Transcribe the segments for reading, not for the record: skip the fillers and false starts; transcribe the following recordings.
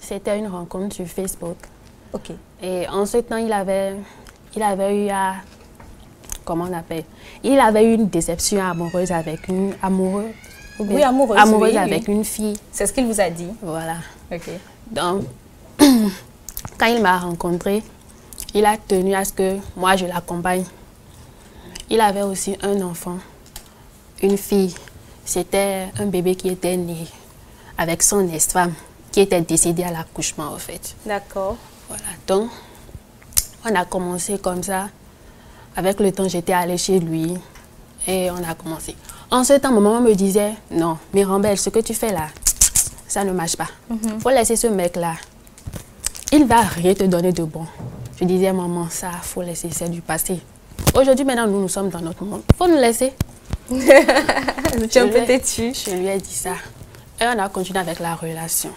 C'était une rencontre sur Facebook. Ok. Et en ce temps, il avait eu à... Comment on appelle? Il avait eu une déception amoureuse avec une amoureuse. Oui, amoureuse. Amoureuse oui, avec oui. une fille. C'est ce qu'il vous a dit. Voilà. Ok. Donc, quand il m'a rencontrée, il a tenu à ce que moi, je l'accompagne. Il avait aussi un enfant, une fille. C'était un bébé qui était né avec son ex-femme, qui était décédée à l'accouchement, en fait. D'accord. Voilà. Donc, on a commencé comme ça. Avec le temps, j'étais allée chez lui et on a commencé. En ce temps, ma maman me disait, non, Mirambel, ce que tu fais là, ça ne marche pas. Faut laisser ce mec-là. Il va rien te donner de bon. Je disais, maman, ça, faut laisser, c'est du passé. Aujourd'hui, maintenant, nous sommes dans notre monde. Faut nous laisser. Tu es un peu têtu. Je lui ai dit ça. Et on a continué avec la relation.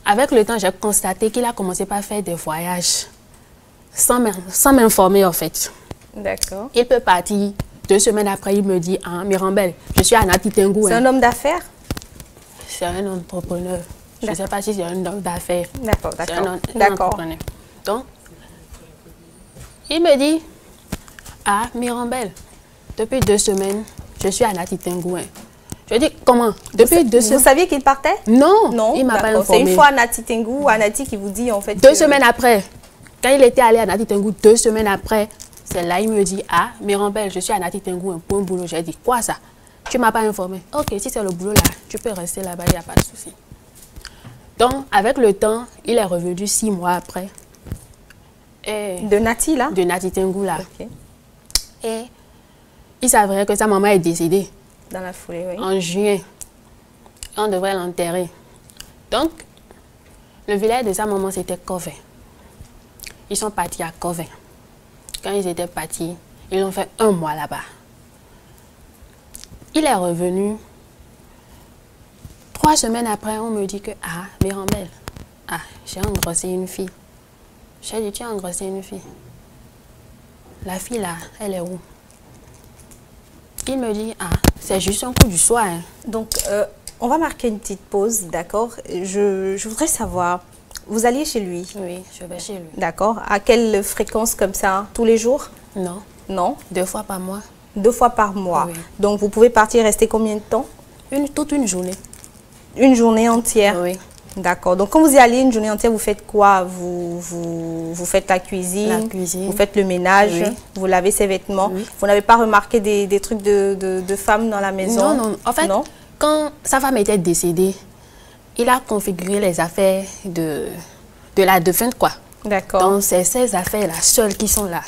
Avec le temps, j'ai constaté qu'il a commencé par faire des voyages sans m'informer, en fait. D'accord. Il peut partir 2 semaines après, il me dit, ah, Mirambel, je suis à Nati Tengu. C'est un homme d'affaires? C'est un entrepreneur. Je ne sais pas si c'est un homme d'affaires. D'accord, C'est d'accord. un D'accord. entrepreneur. Donc, il me dit, ah, Mirambel, depuis 2 semaines, je suis à Nati Tengu. Je dis, comment? Depuis 2 semaines. Vous saviez qu'il partait? Non, Non, il m'a pas d'accord. informé. C'est une fois à Nati Tengu ou à Nati qui vous dit en fait 2 semaines après, quand il était allé à Nati Tengu, 2 semaines après, c'est là il me dit, ah, Mirambel, je suis à Nati Tengu, un point boulot. J'ai dit, quoi ça? Tu m'as pas informé. Ok, si c'est le boulot là, tu peux rester là-bas, il n'y a pas de souci. Donc, avec le temps, il est revenu 6 mois après. Et De Nati là? de Nati Tengu là. Ok. Et il s'avérait que sa maman est décédée Dans la foulée, oui. en juin. On devrait l'enterrer. Donc, le village de sa maman, c'était Covin. Ils sont partis à Covin. Quand ils étaient partis, ils ont fait 1 mois là-bas. Il est revenu. 3 semaines après, on me dit que, ah, Mirambel, ah, j'ai engrossé une fille. J'ai dit, tu as engrossé une fille. La fille là, elle est où? Il me dit, ah, c'est juste un coup du soir. Hein. Donc, on va marquer une petite pause, d'accord? Je voudrais savoir, vous alliez chez lui? Oui, je vais chez lui. D'accord. À quelle fréquence comme ça? Tous les jours? Non, Non? 2 fois par mois. 2 fois par mois. Oui. Donc, vous pouvez partir et rester combien de temps? Toute une journée. Une journée entière? Oui. D'accord. Donc, quand vous y allez une journée entière, vous faites quoi? Vous faites la cuisine? La cuisine. Vous faites le ménage? Oui. Vous lavez ses vêtements? Oui. Vous n'avez pas remarqué des trucs de femmes dans la maison? Non, non. En fait, non? quand sa femme était décédée, il a configuré les affaires de la défunte, quoi. D'accord. Donc, c'est ces affaires-là, seules qui sont là.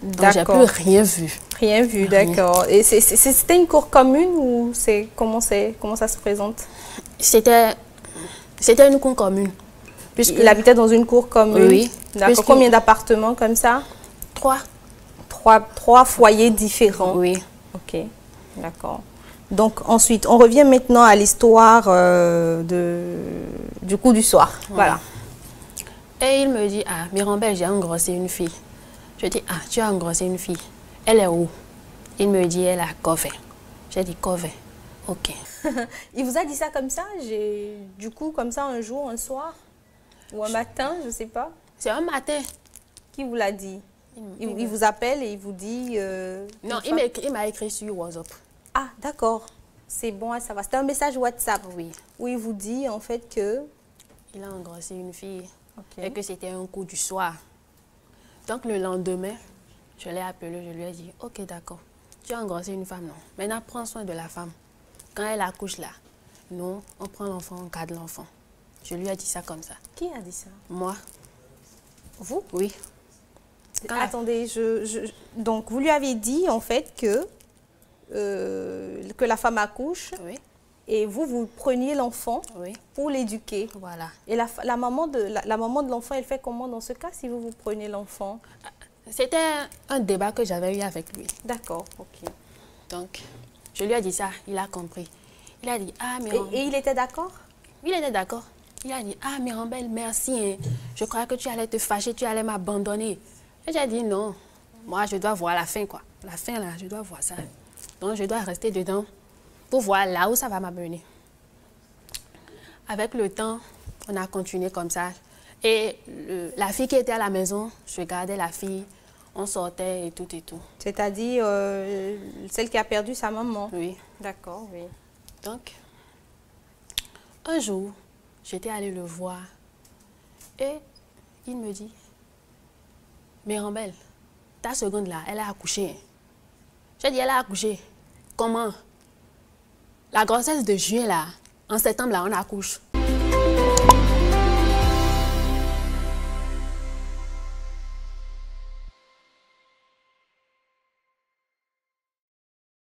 Donc, j'ai D'accord. plus rien vu. Rien vu, Rien. d'accord. Et c'était une cour commune ou comment ça se présente? C'était une cour commune. Puisque Il habitait dans une cour commune? Oui. D'accord. Puisque- Combien d'appartements comme ça? 3. Trois foyers différents? Oui. Ok, d'accord. Donc ensuite, on revient maintenant à l'histoire du coup du soir. Voilà. Et il me dit, ah, Mirambel, j'ai engrossé une fille. Je dis, ah, tu as engrossé une fille. Elle est où? Il me dit, elle est à Covin. J'ai dit, Covin. Ok. Il vous a dit ça comme ça? Du coup, comme ça, un jour, un soir? Ou un matin, je ne sais pas. C'est un matin. Qui vous l'a dit? Il vous appelle et il vous dit... Non, il m'a écrit sur WhatsApp. Ah, d'accord. C'est bon, ça va. C'était un message WhatsApp. Oui. Où il vous dit en fait que... Il a engrossé une fille. Ok. Et que c'était un coup du soir. Donc le lendemain, je l'ai appelé, je lui ai dit, ok, d'accord. Tu as engrossé une femme, non. Maintenant, prends soin de la femme. Quand elle accouche là, nous, on prend l'enfant, on garde l'enfant. Je lui ai dit ça comme ça. Qui a dit ça? Moi, Vous? oui. Quand la- Attendez, donc vous lui avez dit en fait que la femme accouche Oui, et vous preniez l'enfant oui, pour l'éduquer. voilà. Et la maman de l'enfant, elle fait comment dans ce cas si vous prenez l'enfant? C'était un débat que j'avais eu avec lui. D'accord, ok. Donc, je lui ai dit ça, il a compris. Il a dit, ah, Et Mirambel. il était d'accord? Il était d'accord. Il a dit, ah, Mirambel, merci. Hein. Je croyais que tu allais te fâcher, tu allais m'abandonner. Et j'ai dit, non, moi, je dois voir la fin, quoi. La fin, là, je dois voir ça. Donc, je dois rester dedans pour voir là où ça va m'amener. Avec le temps, On a continué comme ça. Et la fille qui était à la maison, je gardais la fille, on sortait et tout et tout. C'est-à-dire celle qui a perdu sa maman. Oui. D'accord, oui. Donc, un jour, j'étais allée le voir et il me dit, Mirambel, ta seconde là, elle a accouché. J'ai dit, elle a accouché. Comment? La grossesse de juin là, en septembre là, on accouche.